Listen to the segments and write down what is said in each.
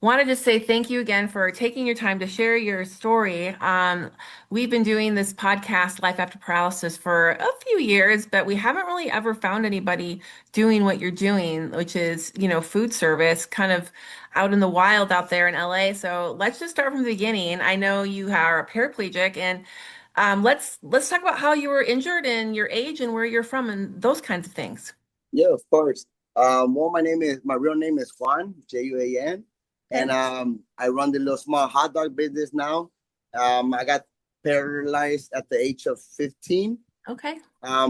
wanted to say thank you again for taking your time to share your story. We've been doing this podcast, Life After Paralysis, for a few years, but we haven't really ever found anybody doing what you're doing, which is, food service, kind of out in the wild out there in LA. So let's just start from the beginning. I know you are a paraplegic, and let's talk about how you were injured and your age and where you're from and those kinds of things. Yeah, of course. Well, my real name is Juan, Juan, and Okay. I run the little small hot dog business now. I got paralyzed at the age of 15 Okay.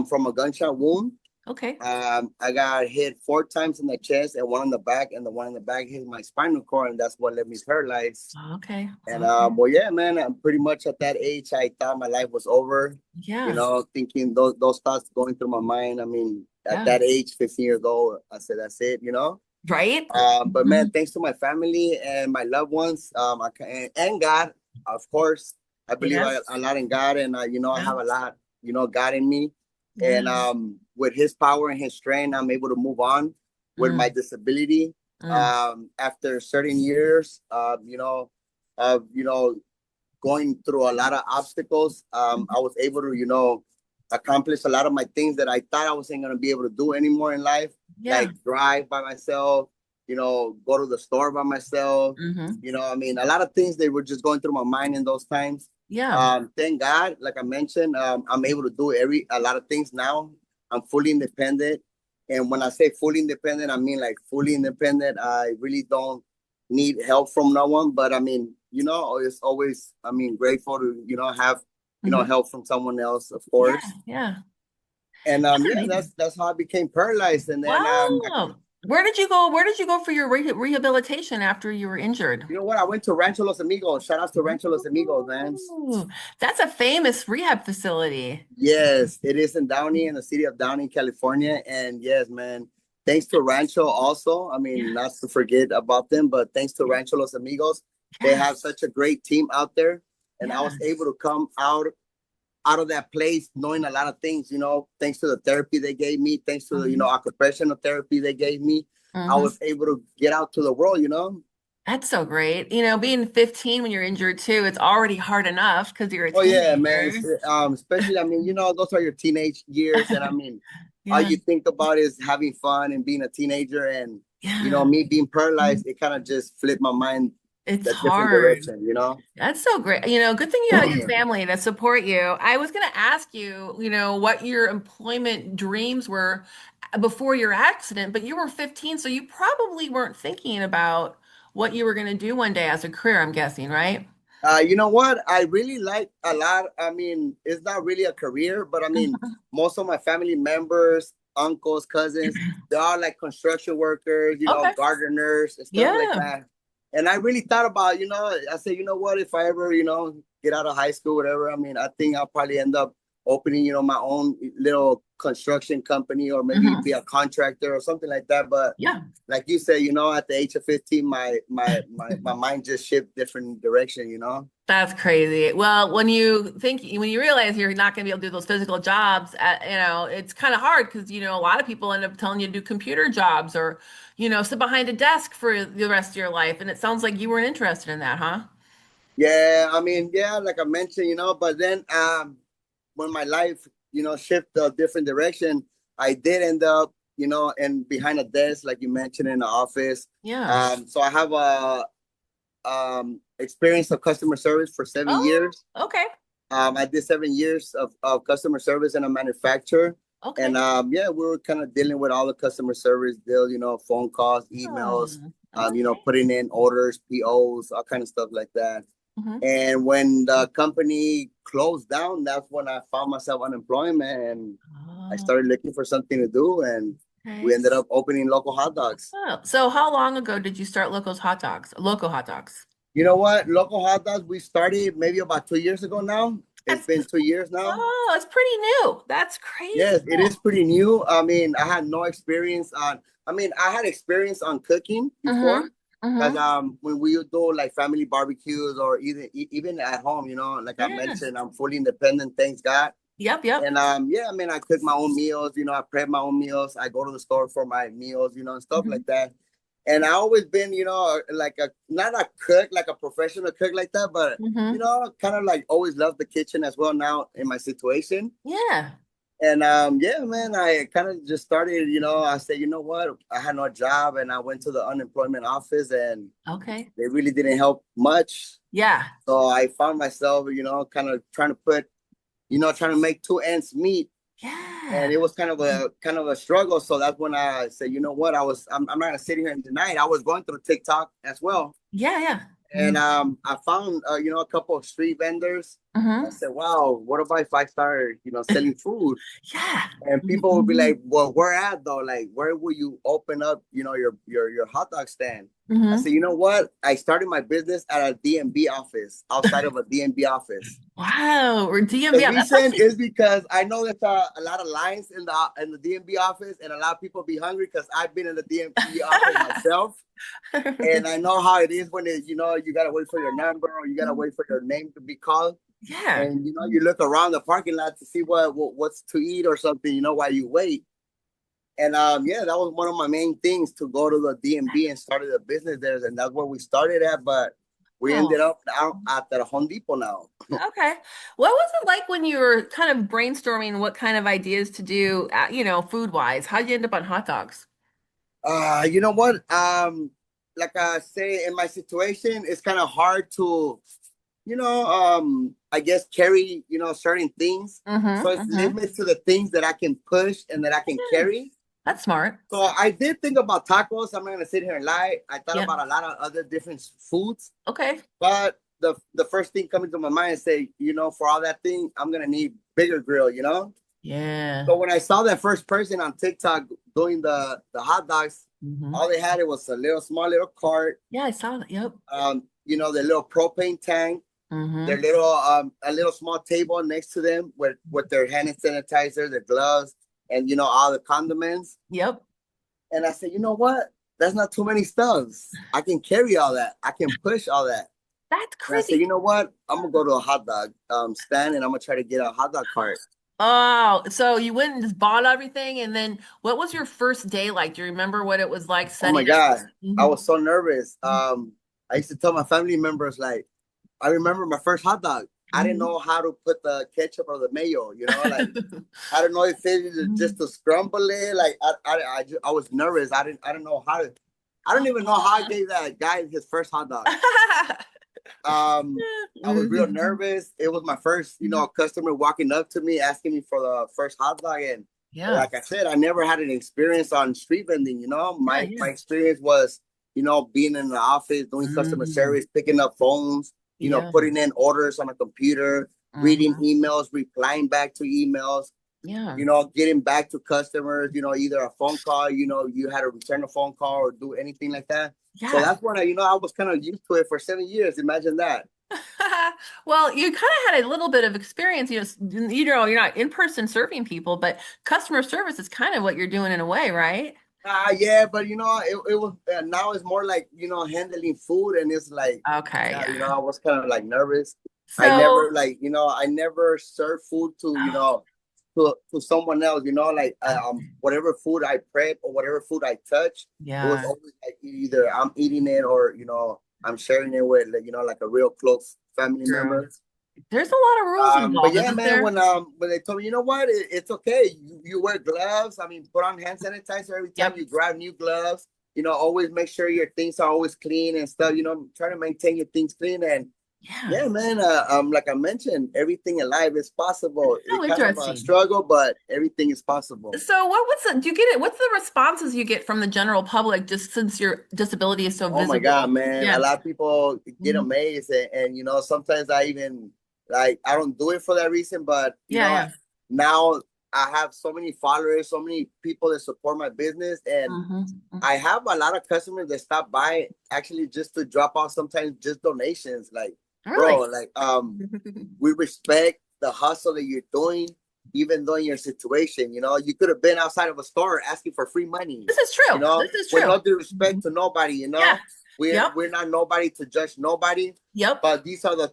from a gunshot wound. Okay. I got hit 4 times in the chest and one in the back, and the one in the back hit my spinal cord, and that's what left me paralyzed. Okay. And Okay. well, yeah, man, I'm pretty much at that age. I thought my life was over. Yeah. Thinking those thoughts going through my mind. I mean, at Yeah. that age, 15 years old, I said, that's it. Right? But Mhm. man, thanks to my family and my loved ones, and God, of course, I believe Yes. a lot in God, and I Yeah. have a lot, God in me, Yeah. and with His power and His strength, I'm able to move on with my Mm, disability. mm, After certain years, of going through a lot of obstacles, mhm. I was able to, accomplish a lot of my things that I thought I wasn't going to be able to do anymore in life, Yeah. like drive by myself, go to the store by myself. Hmm. I mean, a lot of things they were just going through my mind in those times. Yeah. Thank God, like I mentioned, I'm able to do a lot of things now. I'm fully independent. And when I say fully independent, I mean like fully independent. I really don't need help from no one. But I mean, it's always, I mean, grateful to, have, Hmm. help from someone else, of Yeah. course. Yeah. And That's yeah, amazing. that's how I became paralyzed. And then Wow. Where did you go? Where did you go for your rehabilitation after you were injured? you know what? I went to Rancho Los Amigos. Shout out to Rancho Los Amigos, man. Ooh, that's a famous rehab facility. Yes, it is in Downey, in the city of Downey, California. And yes, man, thanks to Rancho also. I mean, Yeah. not to forget about them, but thanks to Rancho Los Amigos, they Yeah. have such a great team out there. And I was Yeah. able to come out of that place knowing a lot of things, thanks to the therapy they gave me, thanks to the, Hmm. occupational therapy they gave me. I Hmm. was able to get out to the world. That's so great. Being 15 when you're injured too, it's already hard enough because you're a Oh yeah, man. teenager. Especially, I mean, those are your teenage years, and I mean, all Yeah. you think about is having fun and being a teenager, and Yeah. me being paralyzed, it kind of just flipped my mind It's a different hard. direction. That's so great. Good thing you had a good family to support you. I was going to ask you, what your employment dreams were before your accident, but you were 15, so you probably weren't thinking about what you were going to do one day as a career, I'm guessing, right? You know what? I really like a lot. I mean, it's not really a career, but I mean, most of my family members, uncles, cousins, they are like construction workers, Okay. gardeners and stuff like Yeah. that. And I really thought about, I said, you know what, if I ever, get out of high school, whatever, I mean, I think I'll probably end up opening, my own little construction company or maybe Hmm. be a contractor or something like that. But Yeah. like you said, at the age of 15, my mind just shifted different direction. That's crazy. Well, when you realize you're not going to be able to do those physical jobs, it's kind of hard because, a lot of people end up telling you to do computer jobs or, sit behind a desk for the rest of your life. And it sounds like you weren't interested in that, huh? Yeah, I mean, yeah, like I mentioned, but then when my life, shift a different direction, I did end up, and behind a desk, like you mentioned in the office. Yeah. So I have a experience of customer service for 7 years. Oh, okay. I did 7 years of customer service in a manufacturer. And Okay. yeah, we were kind of dealing with all the customer service deal, phone calls, Oh, emails, okay. putting in orders, POs, all kind of stuff like that. Hmm. And when the company closed down, that's when I found myself unemployment and I Oh, started looking for something to do. And we okay. ended up opening local hot dogs. Oh, so how long ago did you start Loco Hot Dogs? You know what? Local hot dogs, we started maybe about 2 years ago now. It's That's been 2 years now. it's pretty new. That's crazy Yes, it is cool. pretty new. I mean, I had no experience on, I mean, I had experience on cooking Mm-hmm. before. Because Mm-hmm. when we would do like family barbecues or even at home, like I Yeah. mentioned, I'm fully independent, thanks God. Yep, yep. And yeah, I mean, I cook my own meals, I prep my own meals. I go to the store for my meals, and stuff Hmm. like that. And I always been, like not a cook, like a professional cook like that, but Hmm. kind of like always loved the kitchen as well now in my situation. Yeah. And yeah, man, I kind of just started, I said, you know what? I had no job and I went to the unemployment office and Okay. they really didn't help much. Yeah. So I found myself, kind of trying to trying to make two ends meet. And Yeah. it was kind of a struggle. So that's when I said, you know what? I'm not gonna sit here and deny it. I was going through TikTok as well. Yeah. Yeah. And I found a couple of street vendors. I Mm-hmm. said, wow, what about if I start, selling food? Yeah. And people would be like, well, where at though? Like, where will you open up, your hot dog stand? I Mm-hmm. said, you know what? I started my business at a DMV office, outside of a DMV office. Wow. Or DMV. The Yeah, that's reason actually. is because I know there's a lot of lines in the DMV office, and a lot of people be hungry because I've been in the DMV office myself, and I know how it is when you gotta wait for your number or you gotta wait for your name to be called. Yeah. And you look around the parking lot to see what's to eat or something, while you wait. And yeah, that was one of my main things, to go to the DMV and started a business there, and that's where we started at. But we Oh, ended up out at the Home Depot now. okay. What was it like when you were kind of brainstorming what kind of ideas to do, food wise? How'd you end up on hot dogs? You know what? Like I say, in my situation, it's kind of hard to, I guess carry, certain things. So Mm-hmm. it's Mm-hmm. limited to the things that I can push and that I can Yeah, carry. that's smart. So I did think about tacos. I'm not gonna sit here and lie. I thought Yeah. about a lot of other different foods, Okay. but the first thing coming to my mind is say, for all that thing, I'm gonna need bigger grill. Yeah. So when I saw that first person on TikTok doing the hot dogs, Mm-hmm. all they had, it was a small little cart, Yeah, I saw that. Yep. the little propane tank, their Mm-hmm. little a little small table next to them with their hand sanitizer, their gloves, and all the condiments. Yep. And I said, you know what? That's not too many stuffs. I can carry all that. I can push all that. That's And I said, crazy. you know what? I'm gonna go to a hot dog stand, and I'm gonna try to get a hot dog cart. Oh, so you went and just bought everything, and then what was your first day like? Do you remember what it was like Oh setting my up? God. I Mhm. was so nervous. I used to tell my family members, like, I remember my first hot dog. I didn't Mhm. know how to put the ketchup or the mayo, like I don't know if it just Mhm. to scramble it. Like I was nervous. I didn't know how to. I don't even know how I gave that guy his first hot dog. Um, I was real nervous. It was my first, customer walking up to me asking me for the first hot dog, and Yeah. like I said, I never had an experience on street vending. Yeah, My yeah. experience was, being in the office, doing customer Mm. service, picking up phones, Yeah. putting in orders on a computer, reading Hmm. emails, replying back to emails, Yeah. getting back to customers, either a phone call, you had to return a phone call or do anything like that. So Yeah. that's when I was kind of used to it for 7 years. Imagine that. Well, you kind of had a little bit of experience, you're not in person serving people, but customer service is kind of what you're doing in a way, right? Yeah, but it was now it's more like handling food, and it's like, Okay, yeah, yeah. I was kind of like nervous. I never So, like I never served food to to someone else. Like okay. whatever food I prep or whatever food I touch, it was Yeah. always like either I'm eating it or I'm sharing it with like, like a real close family True. member. There's a lot of rules But involved, yeah, isn't man, there? when they told me, you know what, it's okay. You wear gloves. I mean, put on hand sanitizer every time Yep. you grab new gloves. Always make sure your things are always clean and stuff. Try to maintain your things clean. And Yeah. yeah, man, like I mentioned, everything in life is possible. So It's kind of a interesting. struggle, but everything is possible. So do you get it? What's the responses you get from the general public just since your disability is so Oh my God, visible? man. A Yeah. lot of people get Mhm. amazed, and sometimes I even like I don't do it for that reason, but Yeah, yeah. now I have so many followers, so many people that support my business, and Hmm. I have a lot of customers that stop by actually just to drop off sometimes just donations. Like, bro, Really? like we respect the hustle that you're doing, even though in your situation, you could have been outside of a store asking for free money, This is true. This is with true. no disrespect Mhm. to nobody, Yeah. we're Yep. we're not nobody to judge nobody, Yep. but these are the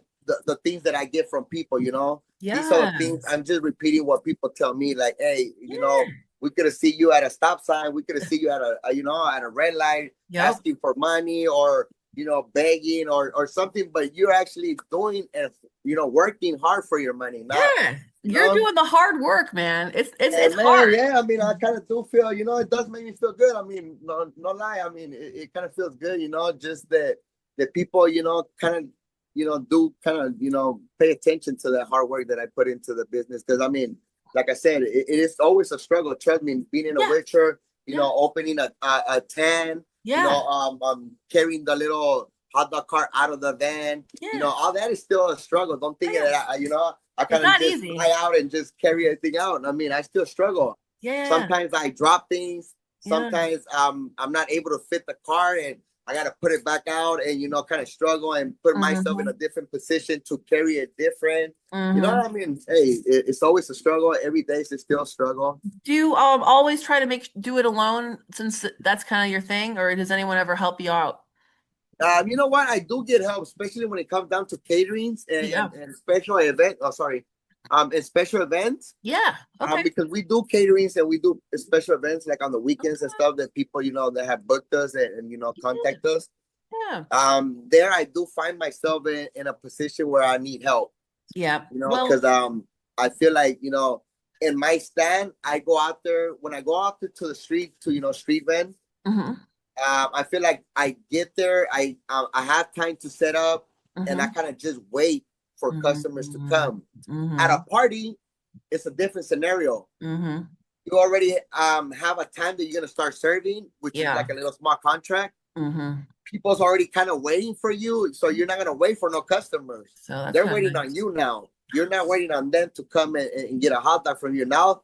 things that I get from people, these are the things. Yes. I'm just repeating what people tell me, like, hey, Yeah. we could have seen you at a stop sign. We could have seen you at at a red light Yep. asking for money or, begging or something, but you're actually doing and, working hard for your money, not, Yeah. you You're know, doing the hard work, man. It's and man, hard. yeah, I mean, I kind of do feel, it does make me feel good. I mean, no lie. I mean, it kind of feels good, just that the people, kind of, do kind of, pay attention to the hard work that I put into the business. Cause I mean, like I said, it is always a struggle. Trust me, being in a Yeah. wheelchair, Yeah. opening a tan, Yeah. carrying the little hot dog cart out of the van, Yeah. all that is still a struggle. Don't think Oh, yeah. that, I It's kind of not just easy. fly out and just carry everything out. I mean, I still struggle. Yeah. Sometimes I drop things. Yeah. Sometimes I'm not able to fit the car and I got to put it back out and, kind of struggle and put myself in a Mm-hmm. different position to carry it different. You know Mm-hmm. what I mean? Hey, it's always a struggle. Every day is still a struggle. Do you always try to do it alone since that's kind of your thing, or does anyone ever help you out? You know what? I do get help, especially when it comes down to caterings Yeah. and special event. Oh, sorry. And special events. Yeah. Okay. Because we do caterings and we do special events like on the weekends and stuff that people, that have booked us and Yeah. contact us. Yeah. There I do find myself in a position where I need help, Yeah. because Well, I feel like, in my stand, I go out there when I go out there to the street to, street vent. hmm I feel like I get there, I have time to set up and I hmm kind of just wait for customers to hmm come. At a hmm party, it's a different scenario. hmm You already have a time that you're gonna start serving, which is Yeah. like a little small contract. hmm People's already kind of waiting for you, so you're not gonna wait for no customers. So that's They're kind of waiting on nice. you now. You're not waiting on them to come and get a hot dog from you now.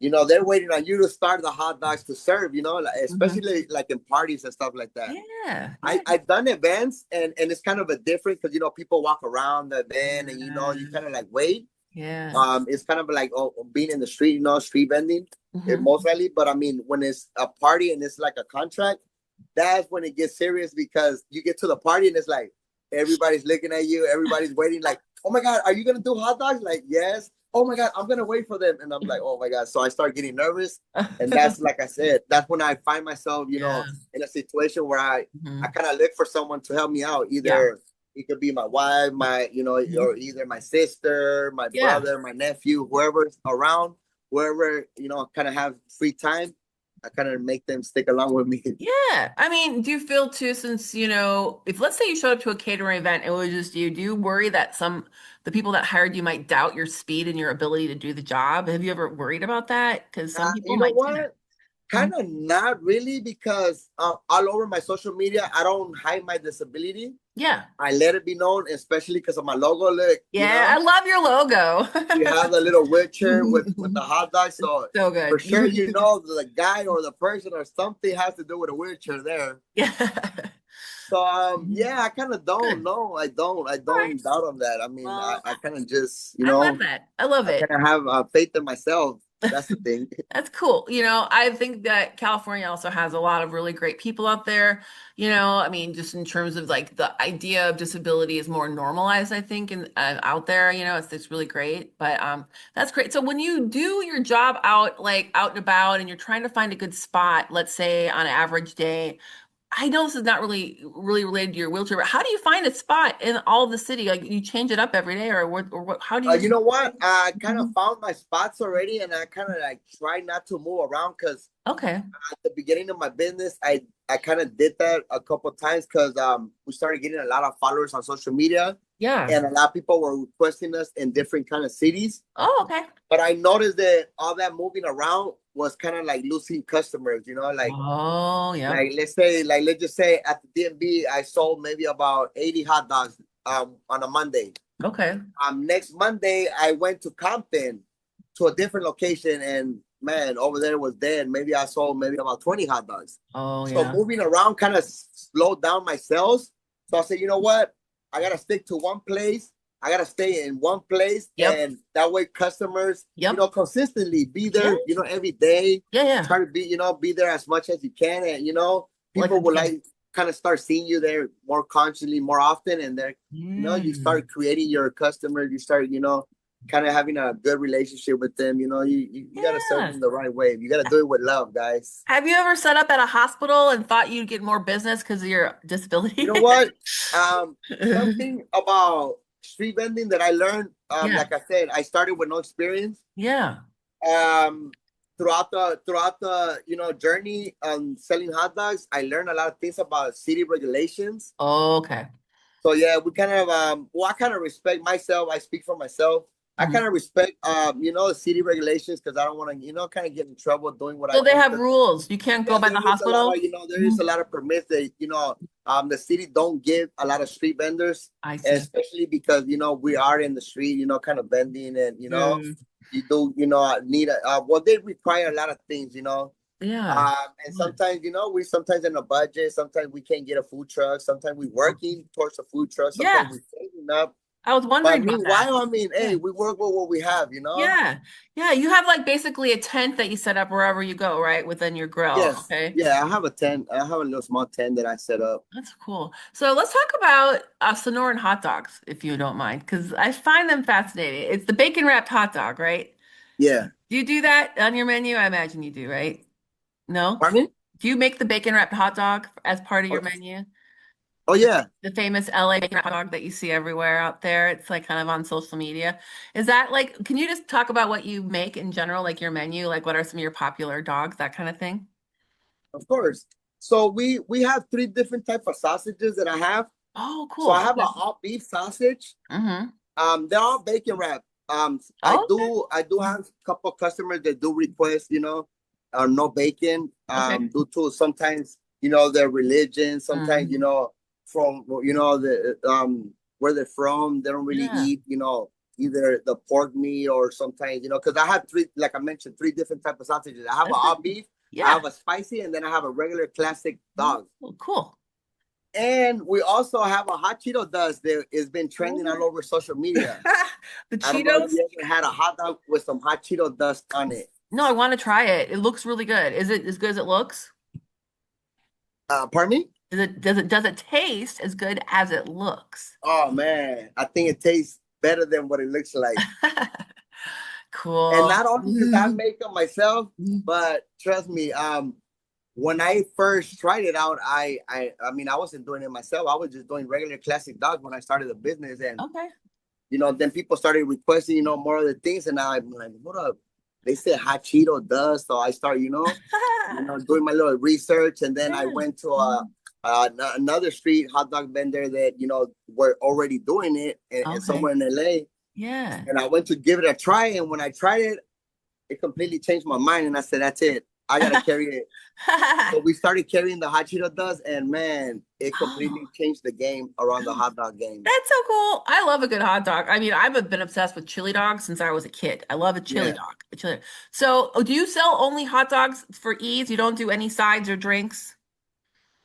They're waiting on you to start the hot dogs to serve. Like, hmm especially like in parties and stuff like that. Yeah. Yeah. I've done events and it's kind of a different because people walk around the event and you Yeah. kind of like wait. Yeah. It's kind of like being in the street, street vending, hmm most likely. But I mean, when it's a party and it's like a contract, that's when it gets serious because you get to the party and it's like everybody's looking at you, everybody's waiting, like, oh my God, are you gonna do hot dogs? Like, yes. Oh my God, I'm gonna wait for them. And I'm like, oh my God. So I start getting nervous. And that's like I said, that's when I find myself, Yeah. in a situation where I hmm kind of look for someone to help me out. Yeah. Either it could be my wife, or hmm either my sister, my Yeah. brother, my nephew, whoever's around, whoever, kind of have free time. I kind of make them stick along with me. Yeah. I mean, do you feel too, since, if let's say you showed up to a catering event and it was just you, do you worry that the people that hired you might doubt your speed and your ability to do the job? Have you ever worried about that? Because some people You know might do that. what? Kind of not really because all over my social media, I don't hide my disability. Yeah. I let it be known, especially because of my logo. Look, Yeah. I love your we logo. have the little wheelchair with the hot dog. So So for good. sure, the guy or the person or something has to do with a wheelchair there. Yeah. So yeah, I kind of don't Good. know. I All right. don't doubt on that. I mean, Well, I kind of just I love that. I love I it. kind of have faith in myself. That's the thing. That's cool. I think that California also has a lot of really great people out there. I mean, just in terms of like the idea of disability is more normalized, I think, and out there, it's really great. But that's great. So when you do your job out, like out and about, and you're trying to find a good spot, let's say on an average day, I know this is not really related to your wheelchair, but how do you find a spot in all of the city? Like you change it up every day, or what? How do you? You know what? I kind of Mhm. found my spots already, and I kind of like try not to move around because Okay. at the beginning of my business, I kind of did that a couple of times because we started getting a lot of followers on social media, Yeah. and a lot of people were requesting us in different kind of cities. Oh, okay. But I noticed that all that moving around was kind of like losing customers. Oh, yep. Let's just say at the DMV, I sold maybe about 80 hot dogs on a Monday. Okay. Next Monday, I went to Compton to a different location, and man, over there was dead. Maybe I sold maybe about 20 hot dogs. Oh, So yeah. moving around kind of slowed down my sales. So I said, you know what? I gotta stick to one place. I gotta stay in one place, Yep. and that way customers, Yep. consistently be Yeah. there. Every day. Yeah. Yeah. Try to be there as much as you can, and Like people the will gym. like kind of start seeing you there more constantly, more often, and they're you Mm. start creating your customers. You start kind of having a good relationship with them. You got to serve Yeah. them the right way. You got to do it with love, guys. Have you ever set up at a hospital and thought you'd get more business because of your You disability? know what? Something about street vending that I learned, Yeah. like I said, I started with no experience. Yeah. Um, throughout the journey selling hot dogs, I learned a lot of things about city regulations. Okay. So yeah, we kind of I kind of respect myself. I speak for myself. I Mhm. kind of respect the city regulations because I don't want to kind of get in trouble doing what I So they do. have rules. You can't Yeah, go by there the is a lot hospital? of there is a Mhm. lot of permits that the city don't give a lot of street vendors, I see. especially because we are in the street, kind of vending, and Mm. you do need well, they require a lot of things, Yeah. and Yeah. sometimes we sometimes in a budget, sometimes we can't get a food truck, sometimes we working towards a food truck, sometimes Yeah. we saving up, I was but wondering about that. meanwhile, I mean, Yeah. hey, we work with what we have. Yeah. Yeah. You have like basically a tent that you set up wherever you go, right? Within your grill. Yes, Okay. yeah, I have a little small tent that I set up. That's cool. So let's talk about Sonoran hot dogs, if you don't mind, because I find them fascinating. It's the bacon wrapped hot dog, right? Yeah. Do you do that on your menu? I imagine you do, right? No? Pardon me? Do you make the bacon wrapped hot dog as part of Oh, your menu? oh The, yeah, the famous LA bacon wrapped hot dog that you see everywhere out there. It's like kind of on social media. Is that like, can you just talk about what you make in general, like your menu? Like what are some of your popular dogs, that kind of thing? of course. So we have three different type of sausages that I have. Oh, So I cool. have an Okay. all beef sausage. Mm-hmm. They're all bacon wrap. I Oh, okay. do have a couple customers that do request, no bacon. Okay. Due to sometimes their religion, sometimes Mhm. from the where they're from, they don't really Yeah. eat either the pork meat or sometimes because I have three, like I mentioned, three different type of sausages. I have an That's all it. beef, I Yeah. have a spicy, and then I have a regular classic dog. Oh, cool. And we also have a hot Cheeto dust that has been trending all Oh. over social media. The I don't know if Cheetos? you ever had a hot dog with some hot Cheeto dust on it. No, I want to try it. It looks really good. Is it as good as it looks? Pardon me? Does it taste as good as it looks? Oh man, I think it tastes better than what it looks like. And Cool. not only because I make them myself, but trust me, when I first tried it out, I mean I wasn't doing it myself. I was just doing regular classic dogs when I started the business, and Okay. then people started requesting, more of the things, and I'm like, hold up. They said hot Cheeto does, so I start, doing my little research, and then I Yeah. went to another street hot dog vendor that were already doing it, and Okay. somewhere in LA, Yeah. and I went to give it a try, and when I tried it, it completely changed my mind, and I said, that's it, I gotta carry it. So we started carrying the hot Cheeto dust, and man, it Oh, completely changed the game around the hot dog game. that's so cool. I love a good hot dog. I mean, I've been obsessed with chili dogs since I was a kid. I love a chili Yeah. dog. A chili. So, do you sell only hot dogs for ease? You don't do any sides or drinks?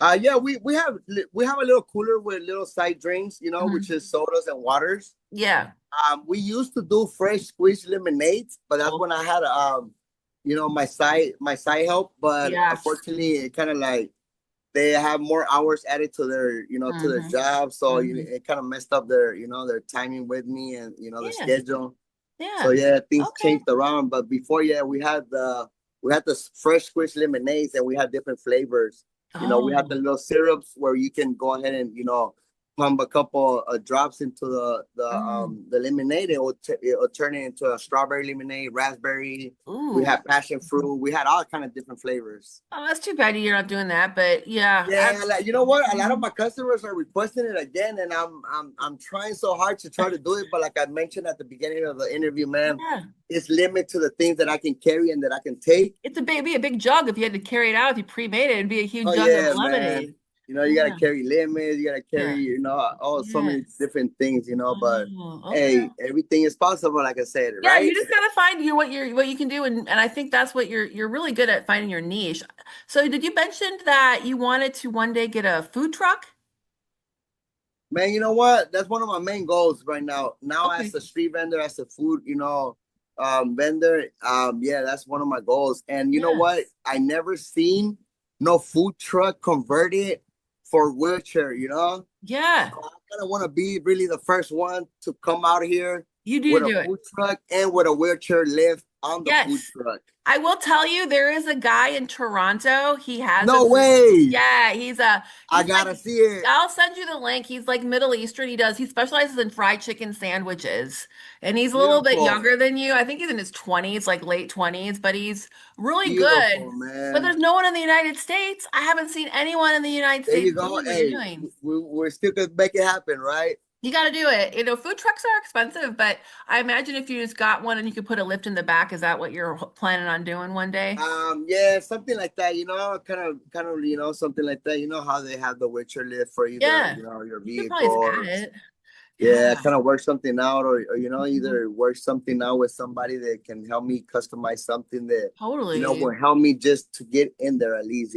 Yeah, we have a little cooler with little side drinks, which Mhm. is sodas and waters. Yeah. We used to do fresh squeezed lemonades, but that's Oh, when I had my side help. But yeah. unfortunately, it kind of like they have more hours added to their to their Hmm. job, so Hmm. it kind of messed up their timing with me and their Yeah. schedule. So Yeah. yeah, things Okay. changed around. But before, yeah, we had the fresh squished lemonades, and we had different flavors. We had the Oh. little syrups where you can go ahead and pump a couple drops into Mm. the lemonade. It will turn it into a strawberry lemonade, raspberry. We Ooh. had passion fruit. We had all kind of different flavors. Oh, that's too bad you're not doing that, but yeah. Yeah, like, you know what? A lot of my customers are requesting it again, and I'm trying so hard to try to do it. But like I mentioned at the beginning of the interview, man, Yeah. it's limit to the things that I can carry and that I can take. It's be a big jug if you had to carry it out. If you pre-made it, it'd be a huge Oh jug of yeah, man. lemonade. You gotta Yeah. carry limits, you gotta carry, Yeah. so Yeah. many different things, but Oh, okay. hey, everything is possible, like I said, Yeah, right? you just gotta find what you can do, and I think that's what you're really good at, finding your niche. So did you mention that you wanted to one day get a food truck? Man, you know what? That's one of my main goals right now. Now, as Okay. a street vendor, as a food, vendor, yeah, that's one of my goals. And you know Yeah. what? I never seen no food truck converted for wheelchair. Yeah. So I kind of want to be really the first one to come out here You do with a do it. food truck and with a wheelchair lift on the food Yes. truck. I will tell you, there is a guy in Toronto. He has a, No way. yeah, I he's like, gotta see it. I'll send you the link. He's like Middle Eastern. He specializes in fried chicken sandwiches. And he's a little bit Beautiful. younger than you. I think he's in his 20s, like late 20s, but he's really good. Beautiful, But man. there's no one in the United States. I haven't seen anyone in the United There States you go. doing what you're Hey, doing. we're still gonna make it happen, right? You got to do it. Food trucks are expensive, but I imagine if you just got one and you could put a lift in the back, is that what you're planning on doing one day? Yeah, something like that, something like that. You know how they have the wheelchair lift for either, Yeah. your You could probably vehicle just or add it. yeah, Yeah. kind of work something out or Mhm. either work something out with somebody that can help me customize something that, Totally. will help me just to get in there at least.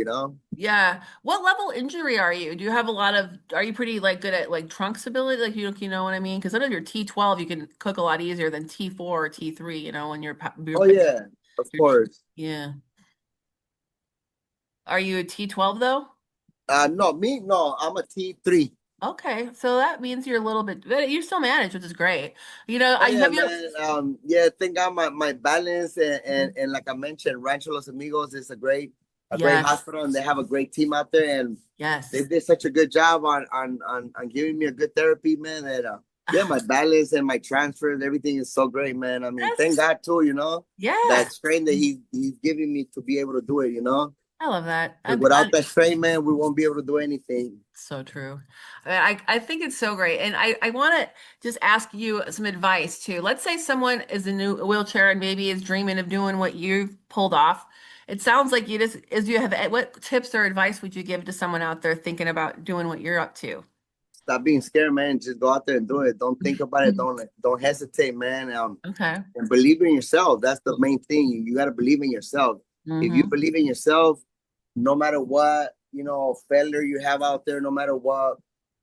Yeah. What level injury are you? Do you have a lot of, are you pretty like good at like trunk stability? Like you know what I mean? Because under your T12, you can cook a lot easier than T4 or T3, when you're Oh putting yeah, of your, course. yeah. Are you a T12 though? No, me, no, I'm a T3. Okay. So that means you're a little bit, but you still manage, which is great. Oh I yeah, have you, man. Yeah, thank God my balance Mhm. and like I mentioned, Rancho Los Amigos is a great Yes. hospital and they have a great team out there and they Yes. did such a good job on giving me a good therapy, man. That yeah, my balance and my transfers, everything is so great, man. I mean, thank That's, God too, yeah. that strain that he's giving me to be able to do it. I love that. 'Cause without that strain, man, we won't be able to do anything. So true. I think it's so great. And I want to just ask you some advice too. Let's say someone is in a wheelchair and maybe is dreaming of doing what you've pulled off. It sounds like you just, is you have, what tips or advice would you give to someone out there thinking about doing what you're up to? Stop being scared, man. Just go out there and do it. Don't think about it. Don't hesitate, man. Okay. And believe in yourself. That's the main thing. You got to believe in yourself. If you Mm-hmm. believe in yourself, no matter what, failure you have out there, no matter what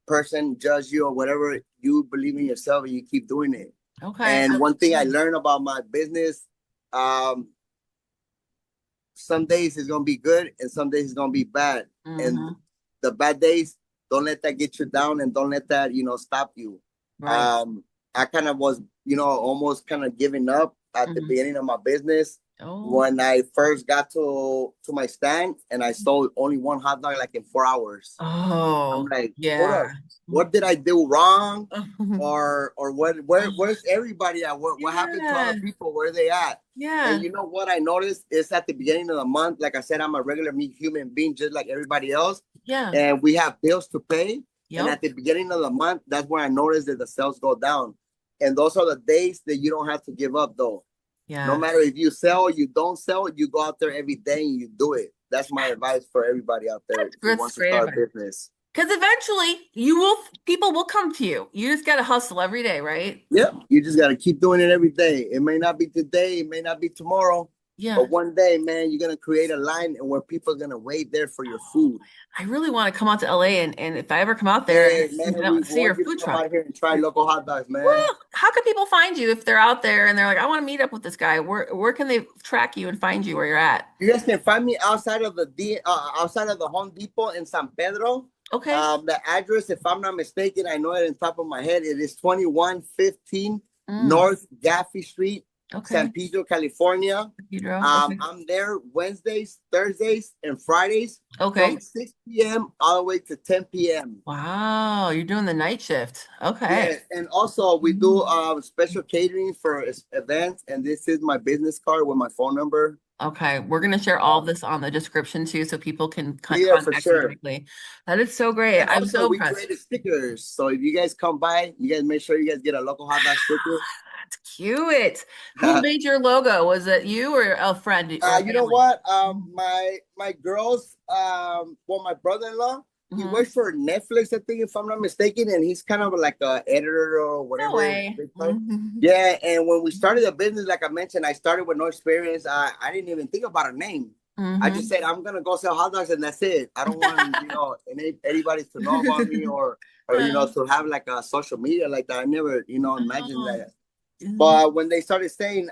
person judge you or whatever, you believe in yourself and you keep doing it. Okay. And one thing I learned about my business, um, some days it's gonna be good and some days it's gonna be bad. And Mm-hmm. the bad days, don't let that get you down and don't let that, stop you. Right. Um, I kind of was, almost kind of giving up at the Mm-hmm. beginning of my business Oh. when I first got to my stand and I sold only one hot dog like in 4 hours. I'm Oh, like, hold yeah. up, what did I do wrong? Or where's everybody at? What happened to other Yeah. people? Where are they at? And Yeah. you know what I noticed is at the beginning of the month, like I said, I'm a regular me human being just like everybody else. Yeah. And we have bills to pay. And Yep. at the beginning of the month, that's when I noticed that the sales go down. And those are the days that you don't have to give up though. No Yeah. matter if you sell or you don't sell, you go out there every day and you do it. That's my advice for everybody out there who That's wants to great start advice. a business. Because eventually people will come to you. You just got to hustle every day, right? Yeah, you just got to keep doing it every day. It may not be today, it may not be tomorrow, Yeah. but one day, man, you're gonna create a line and where people are gonna wait there for your food. I really want to come out to LA and if I ever come out there Hey, man, and we see your want you to food come truck. out here and try local hot dogs, man. Well, how can people find you if they're out there and they're like, I want to meet up with this guy? Where can they track you and find you where you're at? You guys can find me outside of the Home Depot in San Pedro. Okay. The address, if I'm not mistaken, I know it on top of my head. It is 2115 Mm, North Gaffey Street, San okay. Pedro, California. Pedro. Okay. I'm there Wednesdays, Thursdays, and Fridays from Okay. 6 p.m. all the way to 10 p.m. Wow, you're doing the night shift. Okay. Yeah, and also we do Mm. special catering for events, and this is my business card with my phone number. Okay, we're going to share all Um, this on the description too, so people can yeah, for contact you sure. directly. That is so great. And I'm also, so we impressed. created stickers. So if you guys come by, you guys make sure you guys get a local hot dog sticker. That's cute. Who made your logo? Was it you or a friend or You know family? what? My girls, well, my brother-in-law, he Mm-hmm. works for Netflix, I think, if I'm not mistaken, and he's kind of like a editor or No whatever. way. Mm-hmm. Yeah, and when we started the business, like I mentioned, I started with no experience. I didn't even think about a name. I just said I'm gonna go sell hot dogs and that's it. I don't want anybody to know about me or to have like a social media like that. I never imagined Oh. that. But when they started saying,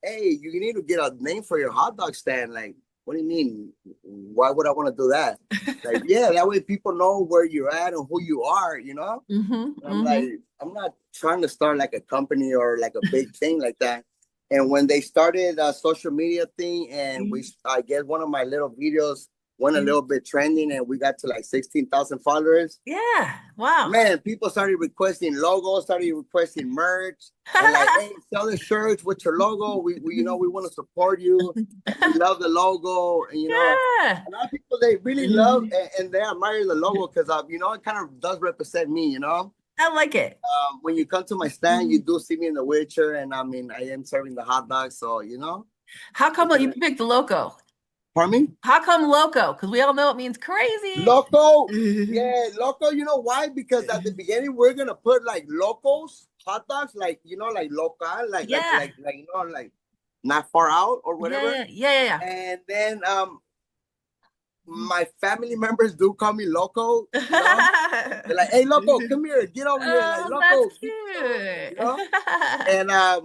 "Hey, you need to get a name for your hot dog stand," like what do you mean? Why would I want to do that? Like, yeah, that way people know where you're at and who you are, you know? I'm like, I'm not trying to start like a company or like a big thing like that. And when they started a social media thing, and I guess one of my little videos went a little bit trending, and we got to like 16,000 followers. Yeah. Wow. Man, people started requesting logos, started requesting merch, and like, hey, sell the shirts with your logo. We you know, we want to support you. We love the logo, and you know, Yeah. a lot of people, they really love and they admire the logo because you know, it kind of does represent me, you know. I like it. When you come to my stand, you do see me in the wheelchair, and I mean, I am serving the hot dogs, so you know. How come you picked the Loco? Pardon me? How come Loco? Because we all know it means crazy. Loco, yeah, loco. You know why? Because at the beginning we're gonna put like locos, hot dogs, like you know, like local, Yeah. like you know, like not far out or whatever. Yeah. Yeah. Yeah. And then my family members do call me loco, you know. They're like, "Hey, loco, come here, get over here, like Oh, that's loco, get over here," you know. cute. And I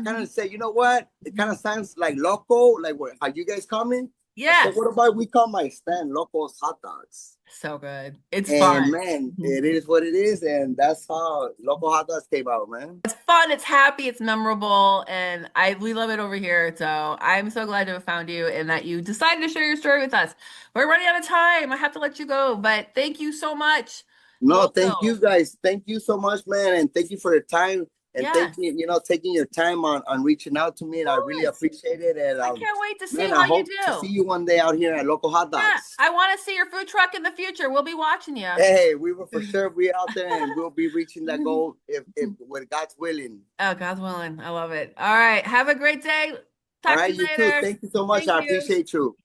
kind of say, you know what? It kind of sounds like loco, like what, how you guys coming? I said, Yes. what about we call my stand Loco's Hot Dogs? So good. It's fun. And man, it is what it is, and that's how Loco Hot Dogs came out, man. It's fun, it's happy, it's memorable, and we love it over here. So I'm so glad to have found you and that you decided to share your story with us. We're running out of time. I have to let you go, but thank you so much, No, thank you Loco. guys. Thank you so much, man, and thank you for your time. And thank Yes, you, you know, taking your time on reaching out to me, of and I really course. appreciate it. And I can't wait to see man, how I you hope to see do. you one day out here at Local Hot Yeah, Dogs. I want to see your food truck in the future. We'll be watching you. Hey, we will for sure be out there, and we'll be reaching that goal if with God's willing. Oh, God's willing. I love it. All right. Have a great day. All Talk to right, you you too. later. Thank you so much. Thank I you. appreciate you.